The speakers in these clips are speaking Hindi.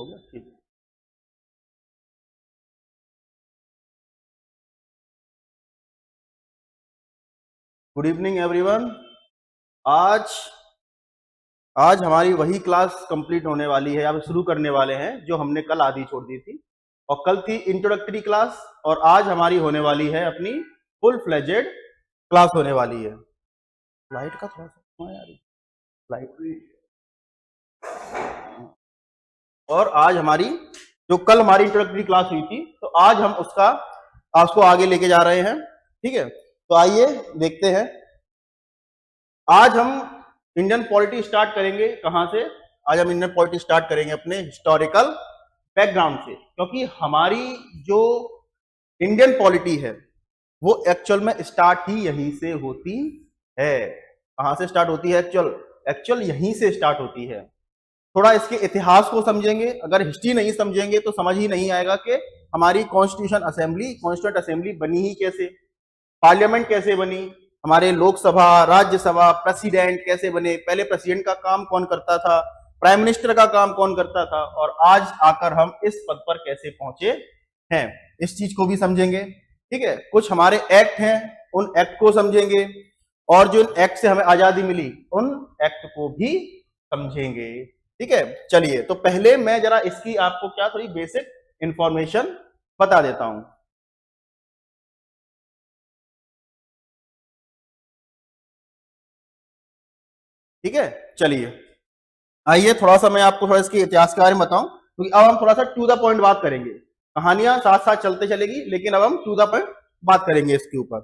हो गया ठीक है। Good evening everyone. आज आज हमारी वही क्लास कंप्लीट होने वाली है, अब शुरू करने वाले हैं जो हमने कल आधी छोड़ दी थी। और कल थी इंट्रोडक्टरी क्लास और आज हमारी होने वाली है अपनी फुल फ्लेजेड क्लास होने वाली है। लाइट का थोड़ा सा यार, लाइट। और आज हमारी जो कल हमारी इंट्रोडक्टरी क्लास हुई थी, तो आज हम उसको आगे लेके जा रहे हैं। ठीक है, तो आइए देखते हैं। आज हम इंडियन पॉलिटी स्टार्ट करेंगे कहां से? आज हम इंडियन पॉलिटी स्टार्ट करेंगे अपने हिस्टोरिकल बैकग्राउंड से, क्योंकि हमारी जो इंडियन पॉलिटी है वो एक्चुअल में स्टार्ट ही यहीं से होती है। कहां से स्टार्ट होती है? एक्चुअल यहीं से स्टार्ट होती है। थोड़ा इसके इतिहास को समझेंगे, अगर हिस्ट्री नहीं समझेंगे तो समझ ही नहीं आएगा कि हमारी कॉन्स्टिट्यूंट असेंबली बनी ही कैसे, पार्लियामेंट कैसे बनी, हमारे लोकसभा, राज्यसभा, प्रेसिडेंट कैसे बने, पहले प्रेसिडेंट का काम कौन करता था, प्राइम मिनिस्टर का काम कौन करता था, और आज आकर हम इस पद पर कैसे पहुंचे हैं, इस चीज को भी समझेंगे। ठीक है, कुछ हमारे एक्ट हैं, उन एक्ट को समझेंगे, और जो एक्ट से हमें आजादी मिली उन एक्ट को भी समझेंगे। ठीक है, चलिए तो पहले मैं जरा इसकी आपको क्या थोड़ी बेसिक इंफॉर्मेशन बता देता हूं। ठीक है, चलिए आइए थोड़ा सा मैं आपको थोड़ा इसके इतिहास के बारे में बताऊं, क्योंकि अब हम थोड़ा सा टू द पॉइंट बात करेंगे। कहानियां साथ साथ चलते चलेगी, लेकिन अब हम टू द पॉइंट बात करेंगे इसके ऊपर।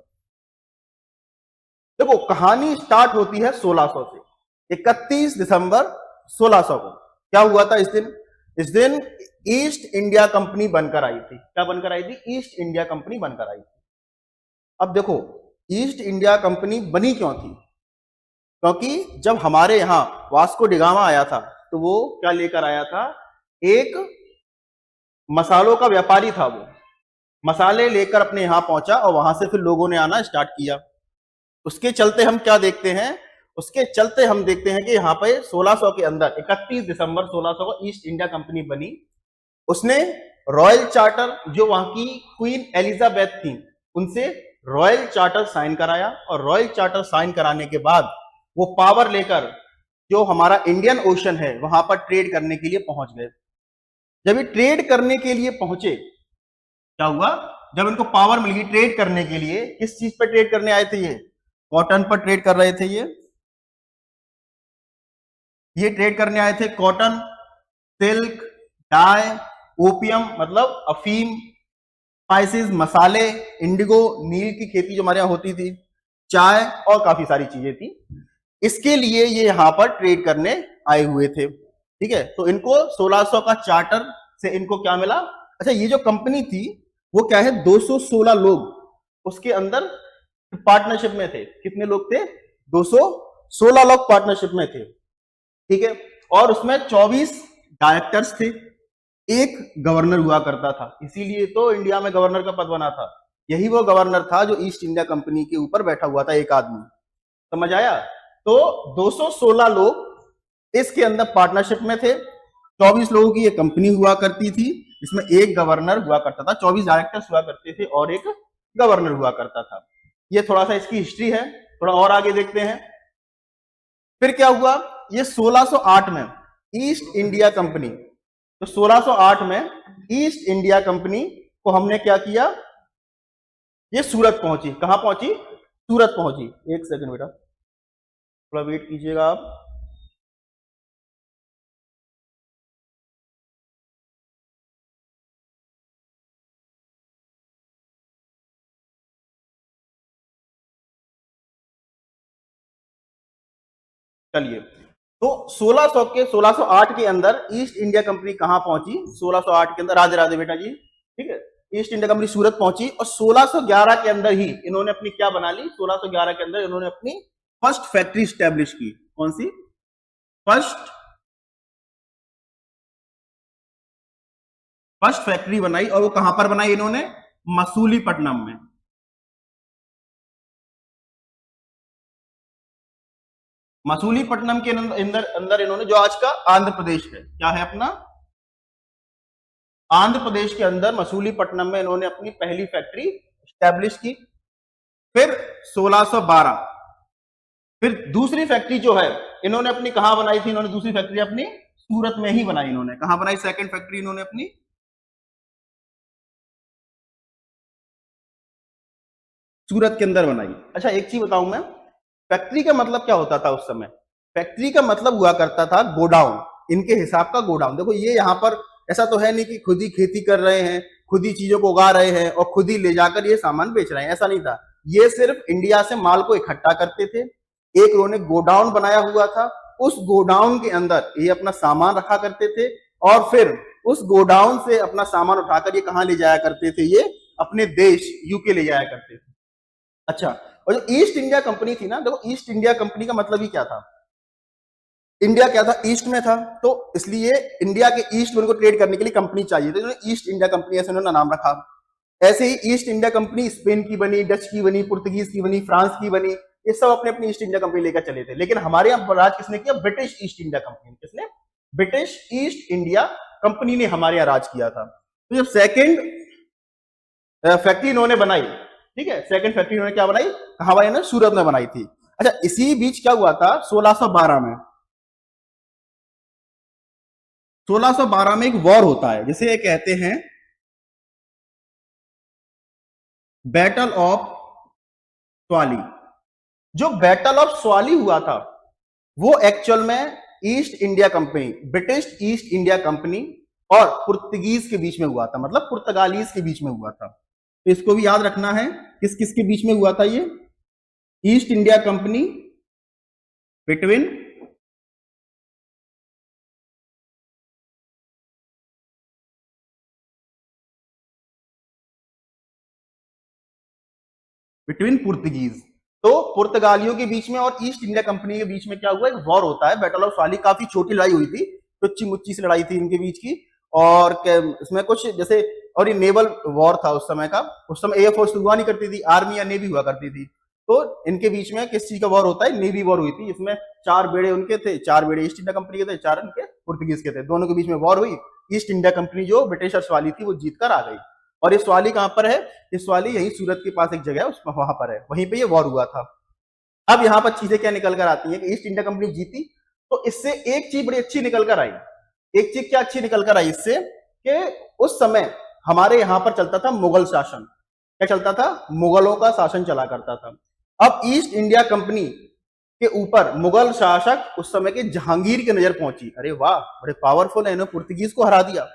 देखो, कहानी स्टार्ट होती है 1600 से। 31 दिसंबर 1600 को क्या हुआ था इस दिन ईस्ट इंडिया कंपनी बनकर आई थी। क्या बनकर आई थी? ईस्ट इंडिया कंपनी बनकर आई थी। अब देखो, ईस्ट इंडिया कंपनी बनी क्यों थी? क्योंकि जब हमारे यहां वास्को डिगामा आया था तो वो क्या लेकर आया था? एक मसालों का व्यापारी था। वो मसाले लेकर अपने यहां पहुंचा और वहां से फिर लोगों ने आना स्टार्ट किया। उसके चलते हम क्या देखते हैं? उसके चलते हम देखते हैं कि यहाँ पे 1600 के अंदर 31 दिसंबर 1600 को ईस्ट इंडिया कंपनी बनी। उसने रॉयल चार्टर, जो वहां की क्वीन एलिजाबेथ थी, उनसे रॉयल चार्टर साइन कराया, और रॉयल चार्टर साइन कराने के बाद वो पावर लेकर जो हमारा इंडियन ओशन है वहां पर ट्रेड करने के लिए पहुंच गए। जब ये ट्रेड करने के लिए पहुंचे, क्या हुआ? जब इनको पावर मिल गई ट्रेड करने के लिए, किस चीज पर ट्रेड करने आए थे? ये कॉटन पर ट्रेड कर रहे थे। ये ट्रेड करने आए थे कॉटन, सिल्क, डाई, ओपियम मतलब अफीम, स्पाइसेस मसाले, इंडिगो नील की खेती जो हमारे यहाँ होती थी, चाय और काफी सारी चीजें थी। इसके लिए ये यहाँ पर ट्रेड करने आए हुए थे। ठीक है, तो इनको 1600 का चार्टर से इनको क्या मिला? अच्छा, ये जो कंपनी थी वो क्या है, 216 लोग उसके अंदर पार्टनरशिप में थे। कितने लोग थे? 216 लोग पार्टनरशिप में थे। ठीक है, और उसमें 24 डायरेक्टर्स थे, एक गवर्नर हुआ करता था। इसीलिए तो इंडिया में गवर्नर का पद बना था। यही वो गवर्नर था जो ईस्ट इंडिया कंपनी के ऊपर बैठा हुआ था, एक आदमी। समझ आया? तो 216 लोग इसके अंदर पार्टनरशिप में थे। 24 लोगों की ये कंपनी हुआ करती थी, इसमें एक गवर्नर हुआ करता था, 24 डायरेक्टर्स हुआ करते थे और एक गवर्नर हुआ करता था। ये थोड़ा सा इसकी हिस्ट्री है। थोड़ा और आगे देखते हैं। फिर क्या हुआ? ये 1608 में ईस्ट इंडिया कंपनी, तो 1608 में ईस्ट इंडिया कंपनी को हमने क्या किया? ये सूरत पहुंची। कहां पहुंची? सूरत पहुंची। एक सेकंड बेटा, थोड़ा वेट कीजिएगा आप। चलिए, तो 1608 के अंदर ईस्ट इंडिया कंपनी कहां पहुंची? 1608 के अंदर, राधे राधे बेटा जी। ठीक है, ईस्ट इंडिया कंपनी सूरत पहुंची और 1611 के अंदर ही इन्होंने अपनी क्या बना ली? 1611 के अंदर इन्होंने अपनी फर्स्ट फैक्ट्री स्टैब्लिश की। कौन सी? फर्स्ट फैक्ट्री बनाई, और वो कहां पर बनाई इन्होंने? मसूलीपट्टनम में। मसूलीपट्टनम के अंदर अंदर इन्होंने, जो आज का आंध्र प्रदेश है, क्या है अपना आंध्र प्रदेश के अंदर मसूलीपट्टनम में इन्होंने अपनी पहली फैक्ट्री स्टैब्लिश की। फिर 1612, फिर दूसरी फैक्ट्री जो है इन्होंने अपनी कहां बनाई थी? इन्होंने दूसरी फैक्ट्री अपनी सूरत में ही बनाई। इन्होंने कहां बनाई सेकंड फैक्ट्री? इन्होंने अपनी सूरत के अंदर बनाई। अच्छा एक चीज बताऊं मैं, फैक्ट्री का मतलब क्या होता था उस समय? फैक्ट्री का मतलब हुआ करता था गोडाउन, इनके हिसाब का गोडाउन। देखो ये यहाँ पर ऐसा तो है नहीं कि खुद ही खेती कर रहे हैं, खुद ही चीजों को उगा रहे हैं और खुद ही ले जाकर ये सामान बेच रहे हैं, ऐसा नहीं था। ये सिर्फ इंडिया से माल को इकट्ठा करते थे, एक उन्होंने गोडाउन बनाया हुआ था, उस गोडाउन के अंदर ये अपना सामान रखा करते थे और फिर उस गोडाउन से अपना सामान उठाकर ये कहां ले जाया करते थे? ये अपने देश यूके ले जाया करते थे। अच्छा, और जो ईस्ट इंडिया कंपनी थी ना, देखो ईस्ट इंडिया कंपनी का मतलब ही क्या था? इंडिया क्या था? ईस्ट में था, तो इसलिए इंडिया के ईस्ट में उनको ट्रेड करने के लिए कंपनी चाहिए, तो इन्होंने ईस्ट इंडिया कंपनी ऐसे उन्होंने नाम रखा। ऐसे ही ईस्ट इंडिया कंपनी स्पेन की बनी, डच की बनी, पुर्तगीज की बनी, फ्रांस की बनी, ये सब अपने अपनी ईस्ट इंडिया कंपनी लेकर चले थे। लेकिन हमारे यहाँ राज किसने किया? British east India company. किसने? ब्रिटिश ईस्ट इंडिया कंपनी ने हमारे यहाँ राज किया था। तो जब सेकेंड फैक्ट्री इन्होंने बनाई, ठीक है, सेकंड फैक्ट्री इन्होंने क्या बनाई? कहां बनाई ना? सूरत में बनाई थी। अच्छा इसी बीच क्या हुआ था? 1612 में, 1612 में एक वॉर होता है जिसे ये कहते हैं बैटल ऑफ स्वाली। जो बैटल ऑफ स्वाली हुआ था वो एक्चुअल में east India company, British east India company और पुर्तगीज के बीच में हुआ था, मतलब पुर्तगालीज के बीच में हुआ था। तो इसको भी याद रखना है, किस किस के बीच में हुआ था ये? East India company between Portuguese. तो पुर्तगालियों के बीच में और ईस्ट इंडिया कंपनी के बीच में क्या हुआ? एक वॉर होता है, बैटल ऑफ स्वाली। काफी छोटी लड़ाई हुई थी, टुच्ची मुच्ची से लड़ाई थी इनके बीच की। और इसमें कुछ जैसे, और ये नेवल वॉर था उस समय का। उस समय एयरफोर्स हुआ नहीं करती थी, आर्मी या नेवी हुआ करती थी। तो इनके बीच में किस चीज का वॉर होता है? नेवी वॉर हुई थी। इसमें 4 बेड़े उनके थे, 4 बेड़े ईस्ट इंडिया कंपनी के थे, 4 इनके पुर्तगीज के थे। दोनों के बीच में वॉर हुई। ईस्ट इंडिया कंपनी जो ब्रिटिशर्स वाली थी वो जीत कर आ गई। और ये स्वाली कहां पर है? ये स्वाली यही सूरत के पास एक जगह है, उसमें वहां पर है, वहीं पे ये वॉर हुआ था। अब यहां पर चीजें क्या निकल कर आती हैं कि ईस्ट इंडिया कंपनी जीती, तो इससे एक चीज बड़ी अच्छी निकल कर आई। एक चीज क्या अच्छी निकल कर आई इससे? कि उस समय हमारे यहां पर चलता था मुगल शासन। क्या चलता था? मुगलों का शासन चला करता था। अब ईस्ट इंडिया कंपनी के ऊपर मुगल शासक उस समय के जहांगीर की नजर पहुंची। अरे वाह, बड़े पावरफुल है, इन्होंने पुर्तगीज को हरा दिया,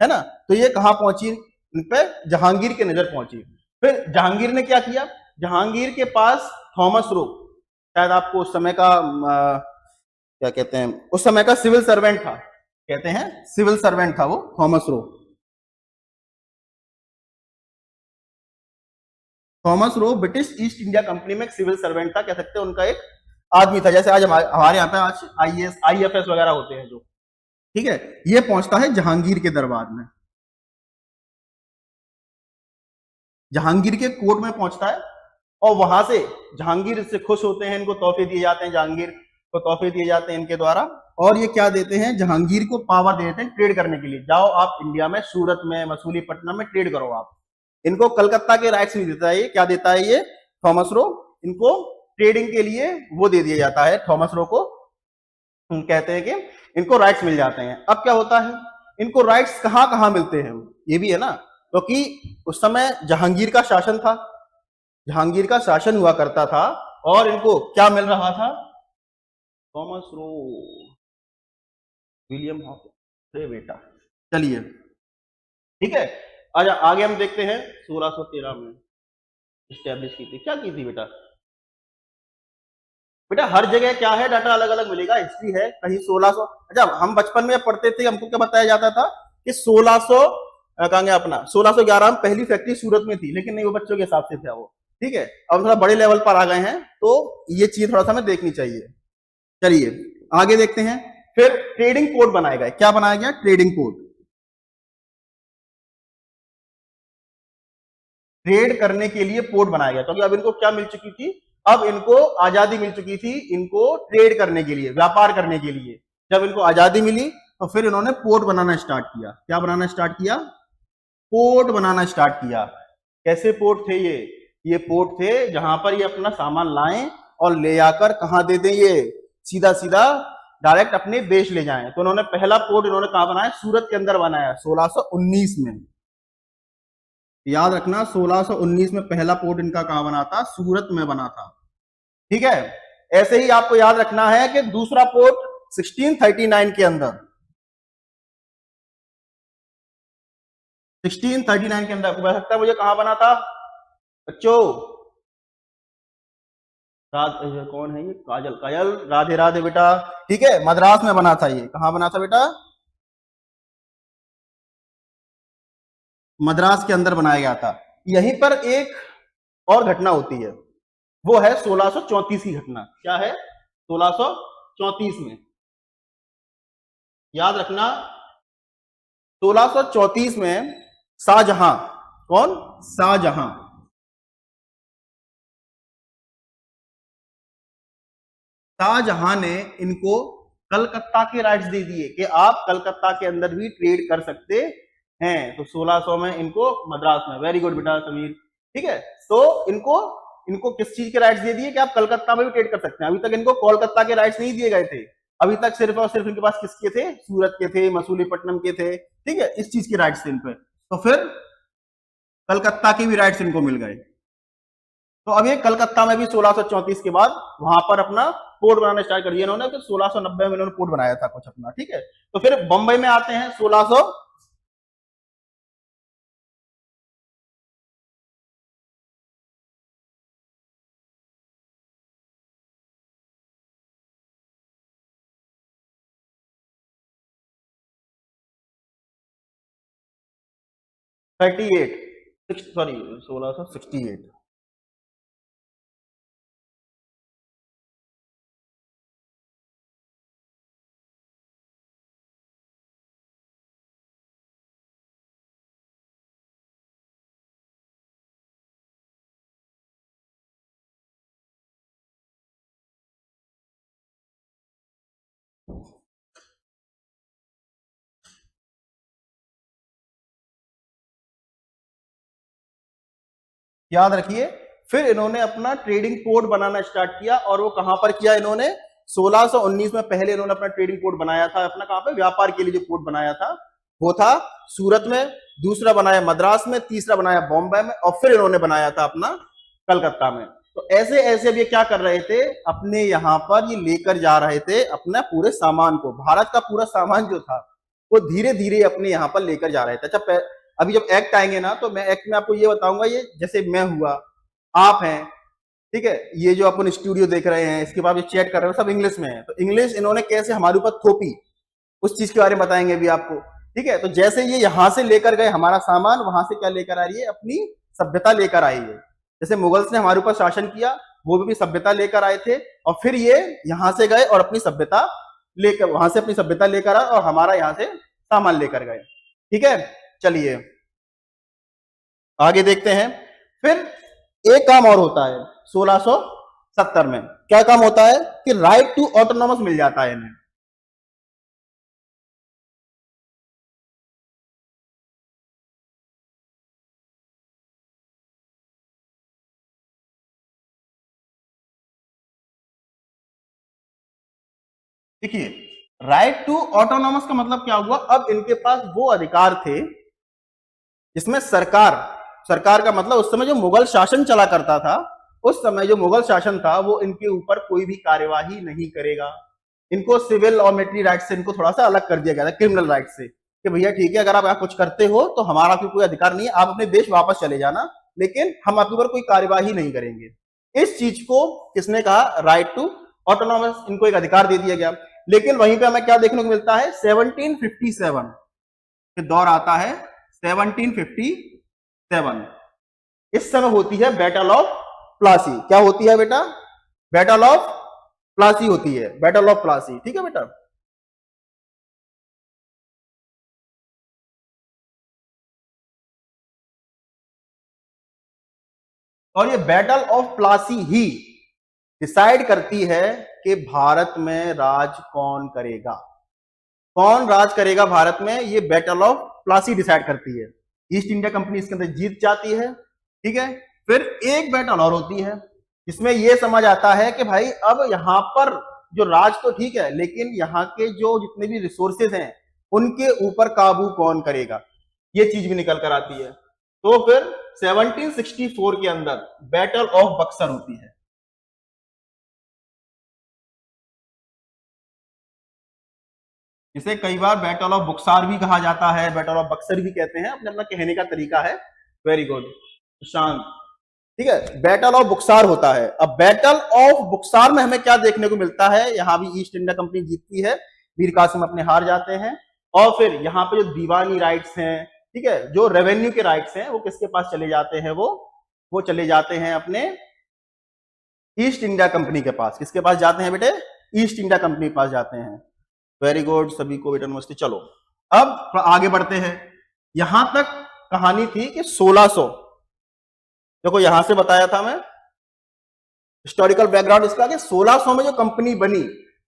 है ना? तो ये कहां पहुंची? इन पे जहांगीर की नजर पहुंची। फिर जहांगीर ने क्या किया? जहांगीर के पास थॉमस रो, शायद आपको उस समय का क्या कहते हैं, उस समय का सिविल सर्वेंट था, कहते हैं सिविल सर्वेंट था वो, Thomas Roe. Thomas Roe British east India company में एक सिविल सर्वेंट था, कह सकते हैं उनका एक आदमी था। जैसे आज हमारे यहाँ पे आज आईएएस आईएफएस वगैरह होते हैं जो, ठीक है। ये पहुंचता है जहांगीर के दरबार में, जहांगीर के कोर्ट में पहुंचता है और वहां से जहांगीर इससे खुश होते हैं, इनको तोहफे दिए जाते हैं, जहांगीर को तोहफे दिए जाते हैं इनके द्वारा। और ये क्या देते हैं? जहांगीर को पावर दे देते हैं ट्रेड करने के लिए। जाओ आप इंडिया में, सूरत में, मसूलीपट्टनम में ट्रेड करो आप। इनको कलकत्ता के राइट्स नहीं देता है। ये क्या देता है? ये थॉमस रो इनको ट्रेडिंग के लिए वो दे दिया जाता है। थॉमस रो को कहते हैं कि इनको राइट्स मिल जाते हैं। अब क्या होता है? इनको राइट्स कहां कहां मिलते हैं ये भी है ना, क्योंकि तो उस समय जहांगीर का शासन था, जहांगीर का शासन हुआ करता था और इनको क्या मिल रहा था? थॉमस रो, विलियम हॉकिंस, बेटा। चलिए ठीक है, आज आगे हम देखते हैं 1613 में स्टैब्लिश की थी। क्या की थी बेटा? बेटा हर जगह क्या है, डाटा अलग अलग मिलेगा। हिस्ट्री है कहीं 1600, अच्छा हम बचपन में पढ़ते थे, हमको क्या बताया जाता था कि 1600 कहाँ गया अपना 1611 में पहली फैक्ट्री सूरत में थी, लेकिन नहीं, वो बच्चों के हिसाब से था वो, ठीक है। अब थोड़ा बड़े लेवल पर आ गए हैं तो ये चीज थोड़ा सा हमें देखनी चाहिए। चलिए आगे देखते हैं। फिर ट्रेडिंग कोड बनाया गया। क्या बनाया गया? Trading code. ट्रेड करने के लिए पोर्ट बनाया गया, क्योंकि अब इनको क्या मिल चुकी थी? अब इनको आजादी मिल चुकी थी, इनको ट्रेड करने के लिए, व्यापार करने के लिए। जब इनको आजादी मिली तो फिर इन्होंने पोर्ट बनाना स्टार्ट किया। क्या बनाना स्टार्ट किया? पोर्ट बनाना स्टार्ट किया। कैसे पोर्ट थे ये पोर्ट थे जहां पर ये अपना सामान लाएं और ले आकर कहां दे दें, ये सीधा सीधा डायरेक्ट अपने देश ले जाएं। तो उन्होंने पहला पोर्ट इन्होंने कहां बनाया, सूरत के अंदर बनाया 1619 में। याद रखना 1619 में पहला पोर्ट इनका कहां बना था, सूरत में बना था। ठीक है, ऐसे ही आपको याद रखना है कि दूसरा पोर्ट 1639 के अंदर 1639 के अंदर बता सकता है मुझे कहां बना था बच्चों? कौन है ये, काजल, काजल राधे राधे बेटा। ठीक है, मद्रास में बना था। ये कहां बना था बेटा? मद्रास के अंदर बनाया गया था। यहीं पर एक और घटना होती है, वो है 1634 की घटना। क्या है? 1634 में याद रखना 1634 में शाहजहां, कौन? शाहजहां। शाहजहां ने इनको कलकत्ता के राइट्स दे दिए कि आप कलकत्ता के अंदर भी ट्रेड कर सकते हैं। तो 1600 में इनको मद्रास में। वेरी गुड बेटा समीर। ठीक है, तो इनको इनको किस चीज के राइट्स दे दिए कि आप कलकत्ता में भी ट्रेड कर सकते हैं। अभी तक इनको कोलकाता के राइट्स नहीं दिए गए थे। अभी तक सिर्फ और सिर्फ इनके पास किसके थे? सूरत के थे, मसूलीपट्टनम के थे। ठीक है, इस चीज के राइट्स थे इन पे। तो फिर कलकत्ता के भी राइट्स इनको मिल गए। तो अब ये कलकत्ता में भी 1634 के बाद वहां पर अपना पोर्ट बनाना स्टार्ट कर दिया इन्होंने। तो 1690 में इन्होंने पोर्ट बनाया था कुछ अपना। ठीक है, तो फिर बंबई में आते हैं 1600 38 सॉरी 1668। याद रखिए, फिर इन्होंने अपना ट्रेडिंग पोर्ट बनाना स्टार्ट किया। और वो कहां पर किया इन्होंने? 1619 में पहले इन्होंने अपना ट्रेडिंग पोर्ट बनाया था अपना, कहां पे? व्यापार के लिए जो पोर्ट बनाया था वो था सूरत में, दूसरा बनाया मद्रास में, तीसरा बनाया बॉम्बे में, और फिर इन्होंने बनाया था अपना कलकत्ता में। तो ऐसे ऐसे अब ये क्या कर रहे थे, अपने यहां पर ये लेकर जा रहे थे अपना पूरे सामान को। भारत का पूरा सामान जो था वो धीरे धीरे अपने यहां पर लेकर जा रहे थे। अच्छा, अभी जब एक्ट आएंगे ना तो मैं एक्ट में आपको ये बताऊंगा। ये जैसे मैं हुआ, आप हैं, ठीक है, ये जो अपन स्टूडियो देख रहे हैं, इसके बाद जो चैट कर रहे हो सब इंग्लिश में है। तो इंग्लिश इन्होंने कैसे हमारे ऊपर थोपी उस चीज के बारे में बताएंगे अभी आपको। ठीक है, तो जैसे ये यहां से लेकर गए हमारा सामान, वहां से क्या लेकर आ रही है? अपनी सभ्यता लेकर आई है। जैसे मुगल्स ने हमारे ऊपर शासन किया, वो भी सभ्यता लेकर आए थे, और फिर ये यहां से गए और अपनी सभ्यता लेकर, वहां से अपनी सभ्यता लेकर आए और हमारा यहां से सामान लेकर गए। ठीक है, चलिए आगे देखते हैं। फिर एक काम और होता है 1670 में। क्या काम होता है कि राइट टू ऑटोनॉमस मिल जाता है इन्हें। देखिए, राइट टू ऑटोनॉमस का मतलब क्या हुआ? अब इनके पास वो अधिकार थे जिसमें सरकार, सरकार का मतलब उस समय जो मुगल शासन चला करता था, उस समय जो मुगल शासन था वो इनके ऊपर कोई भी कार्यवाही नहीं करेगा। इनको सिविल और मिलिट्री राइट से इनको थोड़ा सा अलग कर दिया गया था, क्रिमिनल राइट से, कि भैया ठीक है, अगर आप यहाँ कुछ करते हो तो हमारा कोई अधिकार नहीं है, आप अपने देश वापस चले जाना, लेकिन हम आपके ऊपर कोई कार्यवाही नहीं करेंगे। इस चीज को किसने कहा? राइट टू ऑटोनॉमस, इनको एक अधिकार दे दिया गया। लेकिन वहीं पे हमें क्या देखने को मिलता है? 1757 के दौर आता है, 1757। इस समय होती है बैटल ऑफ प्लासी। क्या होती है बेटा? बैटल ऑफ प्लासी होती है, बैटल ऑफ प्लासी। ठीक है बेटा, और ये battle of Plassey he decide करती है कि भारत में राज कौन करेगा, कौन राज करेगा भारत में। ये बैटल ऑफ प्लासी डिसाइड करती है। ईस्ट इंडिया कंपनी इसके अंदर जीत जाती है, ठीक है। फिर एक बैटल और होती है, इसमें यह समझ आता है कि भाई अब यहां पर जो राज तो ठीक है, लेकिन यहाँ के जो जितने भी रिसोर्सेज हैं उनके ऊपर काबू कौन करेगा, ये चीज भी निकल कर आती है। तो फिर 1764 के अंदर बैटल ऑफ बक्सर होती है। इसे कई बार बैटल ऑफ बुक्सार भी कहा जाता है, बैटल ऑफ बक्सर भी कहते हैं, अपने अपना कहने का तरीका है। वेरी गुड शांत, ठीक है। बैटल ऑफ बुक्सार होता है। अब बैटल ऑफ बुक्सार में हमें क्या देखने को मिलता है, यहां भी ईस्ट इंडिया कंपनी जीतती है, मीर कासिम अपने हार जाते हैं। और फिर यहाँ पे जो दीवानी राइट्स हैं, ठीक है, जो रेवेन्यू के राइट्स हैं, वो किसके पास चले जाते हैं, वो चले जाते हैं अपने ईस्ट इंडिया कंपनी के पास। किसके पास जाते हैं बेटे, ईस्ट इंडिया कंपनी के पास जाते हैं। वेरी गुड, सभी को बेटा नमस्ते। चलो अब आगे बढ़ते हैं। यहां तक कहानी थी कि 1600, देखो यहां से बताया था मैं हिस्टोरिकल बैकग्राउंड इसका, कि 1600 में जो कंपनी बनी,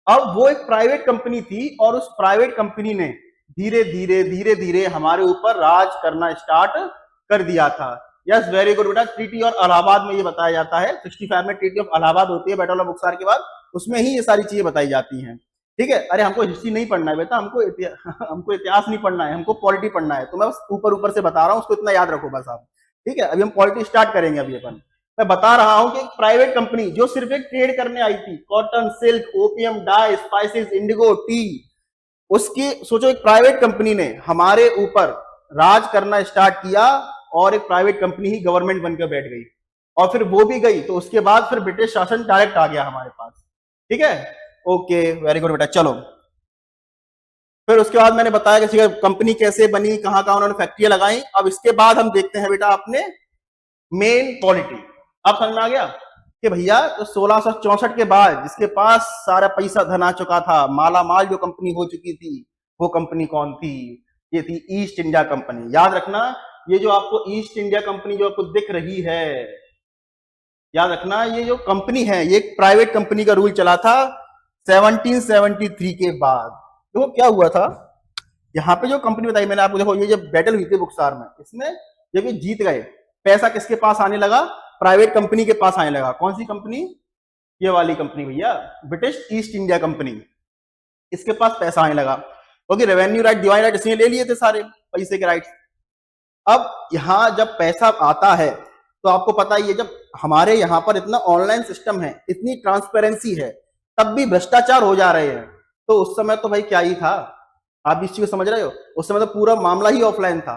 अब वो एक प्राइवेट कंपनी थी और उस प्राइवेट कंपनी ने धीरे धीरे धीरे हमारे ऊपर राज करना स्टार्ट कर दिया था। यस वेरी गुड बेटा। ट्रीटी और इलाहाबाद में ये बताया जाता है, 65 में ट्रीटी ऑफ इलाहाबाद होती है बैटल ऑफ बुक्सार के बाद, उसमें ही ये सारी चीजें बताई जाती हैं, ठीक है। अरे हमको हिस्ट्री नहीं पढ़ना है बेटा, हमको इतिहास नहीं पढ़ना है, हमको पॉलिटी पढ़ना है। तो मैं बस ऊपर ऊपर से बता रहा हूँ, उसको इतना याद रखो बस आप, ठीक है। अभी हम पॉलिटी स्टार्ट करेंगे। अभी अपन मैं बता रहा हूं कि एक प्राइवेट कंपनी जो सिर्फ एक ट्रेड करने आई थी, cotton, silk, opium, dye, spices, indigo, tea, उसकी सोचो एक प्राइवेट कंपनी ने हमारे ऊपर राज करना स्टार्ट किया और एक प्राइवेट कंपनी ही गवर्नमेंट बनकर बैठ गई। और फिर वो भी गई तो उसके बाद फिर ब्रिटिश शासन डायरेक्ट आ गया हमारे पास, ठीक है। ओके वेरी गुड बेटा। चलो फिर उसके बाद मैंने बताया कि कंपनी कैसे बनी, कहां कहां उन्होंने फैक्ट्रियां लगाई। अब इसके बाद हम देखते हैं बेटा अपने मेन पॉलिटी। अब समझ में आ गया कि भैया तो 1664 के बाद जिसके पास सारा पैसा धन आ चुका था, माला माल जो कंपनी हो चुकी थी, वो कंपनी कौन थी, ये थी ईस्ट इंडिया कंपनी। याद रखना, ये जो आपको ईस्ट इंडिया कंपनी जो आपको दिख रही है, याद रखना ये जो कंपनी है ये एक प्राइवेट कंपनी का रूल चला था 1773 के बाद। देखो क्या हुआ था, यहाँ पे जो कंपनी बताई मैंने आपको, देखो ये जब बैटल हुई थी बुक्सार में, इसमें जब ये जीत गए, पैसा किसके पास आने लगा, प्राइवेट कंपनी के पास आने लगा। कौन सी कंपनी, ये वाली कंपनी भैया, ब्रिटिश ईस्ट इंडिया कंपनी, इसके पास पैसा आने लगा क्योंकि रेवेन्यू राइट, डिवाइन राइट इसने ले लिए थे सारे पैसे के राइट्स। अब यहां जब पैसा आता है तो आपको पता ही है, जब हमारे यहां पर इतना ऑनलाइन सिस्टम है, इतनी ट्रांसपेरेंसी है, तब भी भ्रष्टाचार हो जा रहे हैं। तो उस समय तो भाई क्या ही था, आप इस चीज को समझ रहे हो, उस समय तो पूरा मामला ही ऑफलाइन था।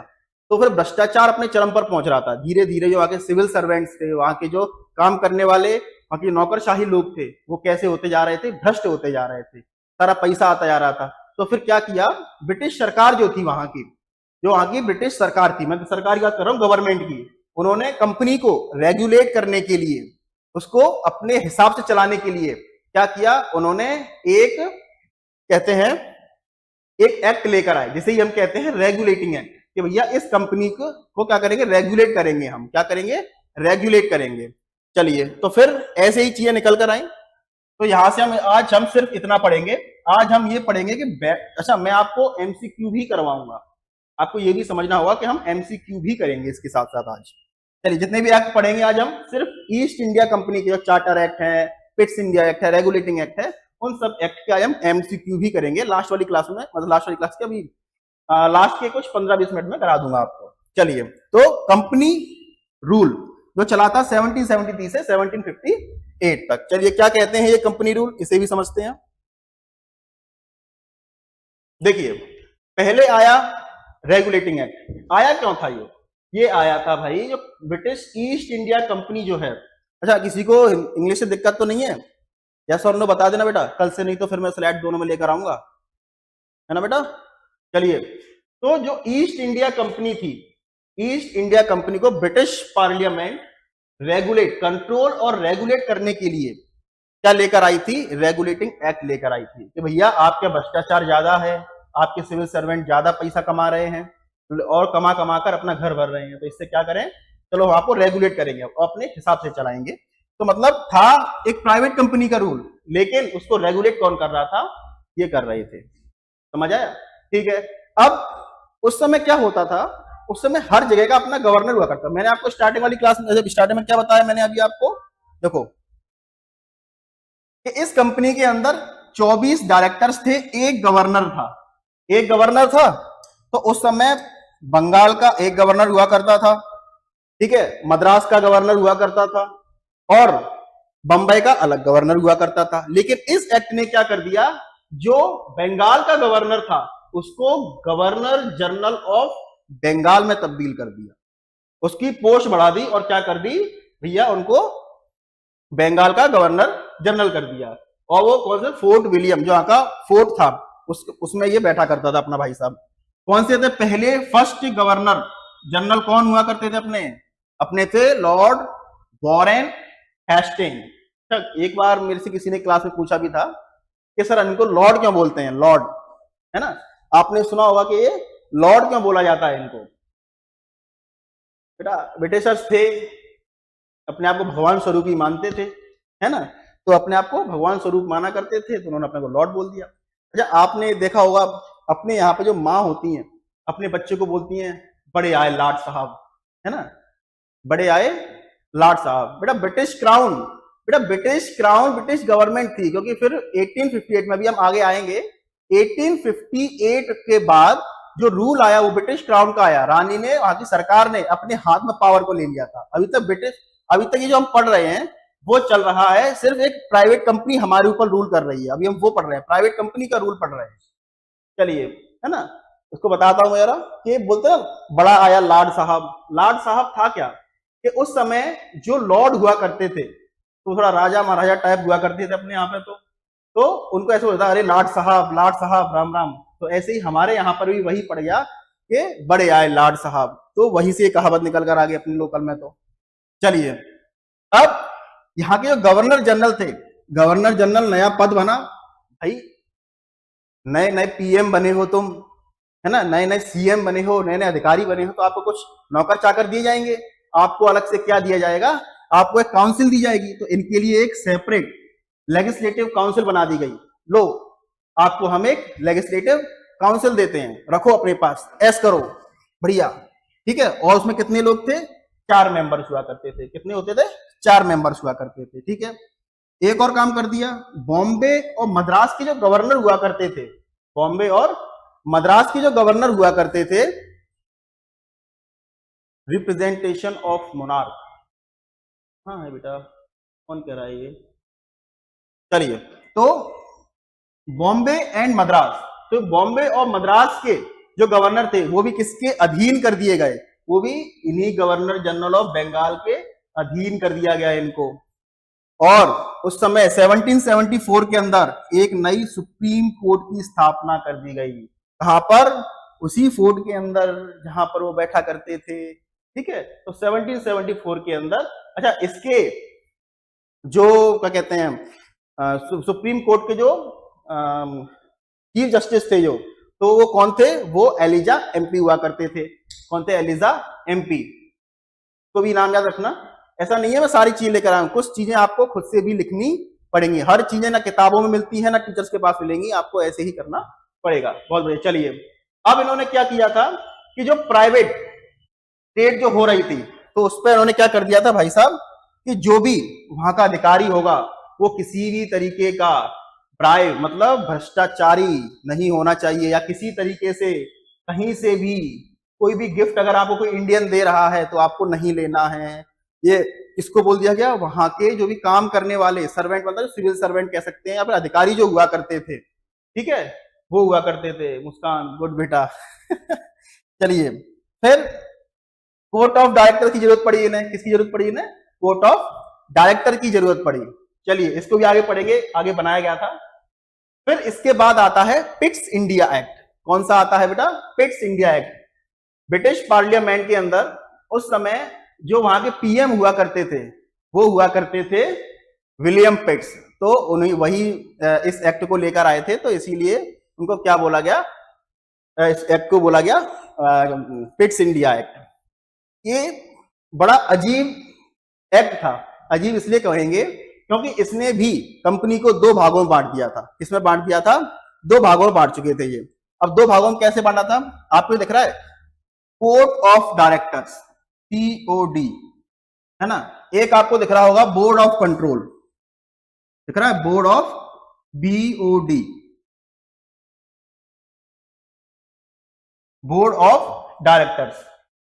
तो फिर भ्रष्टाचार अपने चरम पर पहुंच रहा था। धीरे धीरे जो वहां के सिविल सर्वेंट्स थे, वहां के जो काम करने वाले, वहां के नौकरशाही लोग थे, वो कैसे होते जा रहे थे, भ्रष्ट होते जा रहे थे, सारा पैसा आता जा रहा था। तो फिर क्या किया, ब्रिटिश सरकार जो थी वहां की, जो वहां की ब्रिटिश सरकार थी, मैं तो सरकार की बात कर रहा हूँ, गवर्नमेंट की, उन्होंने कंपनी को रेगुलेट करने के लिए, उसको अपने हिसाब से चलाने के लिए क्या किया, उन्होंने एक कहते हैं एक एक्ट लेकर आए, जिसे ही हम कहते हैं रेगुलेटिंग एक्ट, कि भैया इस कंपनी को क्या करेंगे, रेगुलेट करेंगे। हम क्या करेंगे, रेगुलेट करेंगे। चलिए तो फिर ऐसे ही चीजें निकल कर आई। तो यहां से आज हम सिर्फ इतना पढ़ेंगे, आज हम ये पढ़ेंगे कि अच्छा मैं आपको एमसीक्यू भी करवाऊंगा, आपको ये भी समझना होगा कि हम एमसीक्यू भी करेंगे इसके साथ साथ आज। चलिए जितने भी एक्ट पढ़ेंगे आज हम सिर्फ ईस्ट इंडिया कंपनी के, जो चार्टर एक्ट है, पिट्स इंडिया एक्ट है, रेगुलेटिंग एक्ट है, उन सब एक्ट का हम एमसीक्यू भी करेंगे लास्ट वाली क्लास में, मतलब लास्ट वाली क्लास के अभी लास्ट के कुछ 15-20 मिनट में करा दूंगा आपको। चलिए तो कंपनी रूल जो चला था 1773 से 1758 तक। चलिए क्या कहते हैं ये कंपनी रूल, इसे भी समझते हैं। देखिए पहले आया रेगुलेटिंग एक्ट, आया क्यों था ये आया था भाई, जो ब्रिटिश ईस्ट इंडिया कंपनी जो है। अच्छा किसी को इंग्लिश से दिक्कत तो नहीं है, यस और नो बता देना बेटा, कल से नहीं तो फिर मैं स्लाइड दोनों में लेकर आऊंगा, है ना बेटा। चलिए तो जो ईस्ट इंडिया कंपनी थी, ईस्ट इंडिया कंपनी को ब्रिटिश पार्लियामेंट रेगुलेट, कंट्रोल और रेगुलेट करने के लिए क्या लेकर आई थी, रेगुलेटिंग एक्ट लेकर आई थी कि भैया आपके भ्रष्टाचार ज्यादा है, आपके सिविल सर्वेंट ज्यादा पैसा कमा रहे हैं और कमा कमा कर अपना घर भर रहे हैं, तो इससे क्या करें, चलो आपको रेगुलेट करेंगे और अपने हिसाब से चलाएंगे। तो मतलब था एक प्राइवेट कंपनी का रूल, लेकिन उसको रेगुलेट कौन कर रहा था, ये कर रहे थे। समझ आया, ठीक है। अब उस समय क्या होता था उस समय हर जगह का अपना गवर्नर हुआ करता। मैंने आपको स्टार्टिंग वाली क्लास में, स्टार्टिंग में क्या बताया मैंने अभी आपको, देखो कि इस कंपनी के अंदर 24 डायरेक्टर्स थे, एक गवर्नर था, एक गवर्नर था। तो उस समय बंगाल का एक गवर्नर हुआ करता था, ठीक है, मद्रास का गवर्नर हुआ करता था और बंबई का अलग गवर्नर हुआ करता था। लेकिन इस एक्ट ने क्या कर दिया, जो बंगाल का गवर्नर था उसको गवर्नर जनरल ऑफ बंगाल में तब्दील कर दिया, उसकी पोस्ट बढ़ा दी और क्या कर दी भैया, उनको बंगाल का गवर्नर जनरल कर दिया। और वो कौन से, फोर्ट विलियम जो यहाँ का फोर्ट था उसमें ये बैठा करता था अपना भाई साहब। कौन से थे पहले फर्स्ट गवर्नर जनरल, कौन हुआ करते थे अपने अपने थे लॉर्ड वॉरेन हेस्टिंग। एक बार मेरे से किसी ने क्लास में पूछा भी था कि सर इनको लॉर्ड क्यों बोलते हैं, लॉर्ड, है ना, आपने सुना होगा कि ये लॉर्ड क्यों बोला जाता है इनको। बेटा ब्रिटिशर्स थे, अपने आप को भगवान स्वरूप ही मानते थे, है ना, तो अपने आप को भगवान स्वरूप माना करते थे, तो उन्होंने अपने को लॉर्ड बोल दिया। अच्छा आपने देखा होगा अपने यहाँ पे जो माँ होती हैं अपने बच्चे को बोलती हैं बड़े आए लाड साहब, है ना, बड़े आए लाड साहब। बेटा ब्रिटिश क्राउन, बेटा ब्रिटिश क्राउन ब्रिटिश गवर्नमेंट थी, क्योंकि फिर 1858 में भी हम आगे आएंगे, 1858 के बाद जो रूल आया वो ब्रिटिश क्राउन का आया, रानी ने, वहां की सरकार ने अपने हाथ में पावर को ले लिया था। अभी तक ये जो हम पढ़ रहे हैं वो चल रहा है, सिर्फ एक प्राइवेट कंपनी हमारे ऊपर रूल कर रही है, अभी हम वो पढ़ रहे हैं, प्राइवेट कंपनी का रूल पढ़ रहे हैं। चलिए, है ना, उसको बताता हूं जरा कि बोलते हैं बड़ा आया लाड साहब। लाड साहब था क्या कि उस समय जो लॉर्ड हुआ करते थे तो थोड़ा राजा महाराजा टाइप हुआ करते थे अपने यहाँ पे, तो उनको ऐसे होता अरे लाड साहब राम राम। तो ऐसे ही हमारे यहाँ पर भी वही पड़ गया कि बड़े आए लाड साहब, तो वहीं से कहावत निकल कर आ गई अपने लोकल में। तो चलिए, अब यहाँ के जो गवर्नर जनरल थे, गवर्नर जनरल नया पद बना भाई, नए नए पीएम बने हो तुम, है ना, नए नए सीएम बने हो, नए नए अधिकारी बने हो, तो आपको कुछ नौकर चाकर दिए जाएंगे, आपको अलग से क्या दिया जाएगा, आपको एक काउंसिल दी जाएगी। तो इनके लिए एक सेपरेट लेजिस्लेटिव काउंसिल बना दी गई, लो आपको हम एक लेजिस्लेटिव काउंसिल देते हैं, रखो अपने पास, ऐस करो, बढ़िया, ठीक है। और उसमें कितने लोग थे, 4 मेंबर्स हुआ करते थे। कितने होते थे, 4 मेंबर्स हुआ करते थे, ठीक है। एक और काम कर दिया, बॉम्बे और मद्रास के जो गवर्नर हुआ करते थे, बॉम्बे और मद्रास के जो गवर्नर हुआ करते थे, रिप्रेजेंटेशन ऑफ मोनार्क, हाँ है बेटा, कौन कह रहा है ये, चलिए, तो बॉम्बे एंड मद्रास, तो बॉम्बे और मद्रास के जो गवर्नर थे वो भी किसके अधीन कर दिए गए, वो भी इन्हीं गवर्नर जनरल ऑफ बंगाल के अधीन कर दिया गया इनको। और उस समय 1774 के अंदर एक नई सुप्रीम कोर्ट की स्थापना कर दी गई, कहां पर, उसी फोर्ट के अंदर जहां पर वो बैठा करते थे, ठीक है। तो 1774 के अंदर, अच्छा इसके जो क्या कहते हैं सुप्रीम कोर्ट के जो चीफ जस्टिस थे जो, तो वो कौन थे, वो एलिजा एमपी हुआ करते थे। कौन थे, एलिजा एमपी, तो भी नाम याद रखना। ऐसा नहीं है मैं सारी चीजें लेकर आया, कुछ चीजें आपको खुद से भी लिखनी पड़ेंगी, हर चीजें ना किताबों में मिलती है ना टीचर्स के पास मिलेंगी, आपको ऐसे ही करना पड़ेगा। बहुत बढ़िया, चलिए अब इन्होंने क्या किया था कि जो प्राइवेट ट्रेड जो हो रही थी तो उस पर इन्होंने क्या कर दिया था भाई साहब कि जो भी वहां का अधिकारी होगा वो किसी भी तरीके का ब्राइब मतलब भ्रष्टाचारी नहीं होना चाहिए, या किसी तरीके से कहीं से भी कोई भी गिफ्ट अगर आपको कोई इंडियन दे रहा है तो आपको नहीं लेना है। ये इसको बोल दिया गया, वहां के जो भी काम करने वाले सर्वेंट, मतलब सिविल सर्वेंट कह सकते हैं या फिर अधिकारी जो हुआ करते थे, ठीक है, वो हुआ करते थे। मुस्कान गुड बेटा चलिए, फिर कोर्ट ऑफ डायरेक्टर की जरूरत पड़ी इन्हें, किसकी जरूरत पड़ी इन्हें, कोर्ट ऑफ डायरेक्टर की जरूरत पड़ी। चलिए इसको भी आगे पढ़ेंगे, आगे बनाया गया था। फिर इसके बाद आता है पिट्स इंडिया एक्ट। कौन सा आता है बेटा, Pitt's India act. British parliament के अंदर उस समय जो वहां के पीएम हुआ करते थे वो हुआ करते थे विलियम पिट्स, तो उन्हें वही इस एक्ट को लेकर आए थे, तो इसीलिए उनको क्या बोला गया, इस एक्ट को बोला गया पिट्स इंडिया एक्ट। ये बड़ा अजीब एक्ट था, अजीब इसलिए कहेंगे क्योंकि इसने भी कंपनी को 2 भागों में बांट दिया था। किसमें बांट दिया था, 2 भागों में बांट चुके थे ये। अब 2 भागों में कैसे बांटा था, आपको दिख रहा है, कोर्ट ऑफ डायरेक्टर्स, COD, है ना। एक आपको दिख रहा होगा बोर्ड ऑफ कंट्रोल, दिख रहा है, board of BOD, board of directors.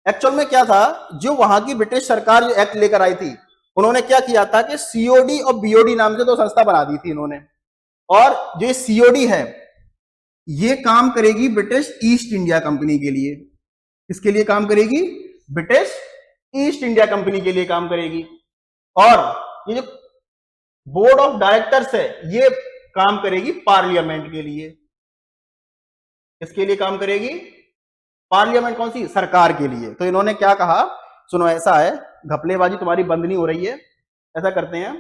Actual में क्या था, जो वहां की ब्रिटिश सरकार जो एक्ट लेकर आई थी, उन्होंने क्या किया था कि COD और BOD नाम से दो संस्था बना दी थी इन्होंने। और जो COD है ये काम करेगी ब्रिटिश ईस्ट इंडिया कंपनी के लिए। किसके लिए काम करेगी? ब्रिटिश ईस्ट इंडिया कंपनी के लिए काम करेगी। और ये जो बोर्ड ऑफ डायरेक्टर्स है ये काम करेगी पार्लियामेंट के लिए। किसके लिए काम करेगी? पार्लियामेंट, कौन सी? सरकार के लिए। तो इन्होंने क्या कहा, सुनो ऐसा है, घपलेबाजी तुम्हारी बंद नहीं हो रही है, ऐसा करते हैं,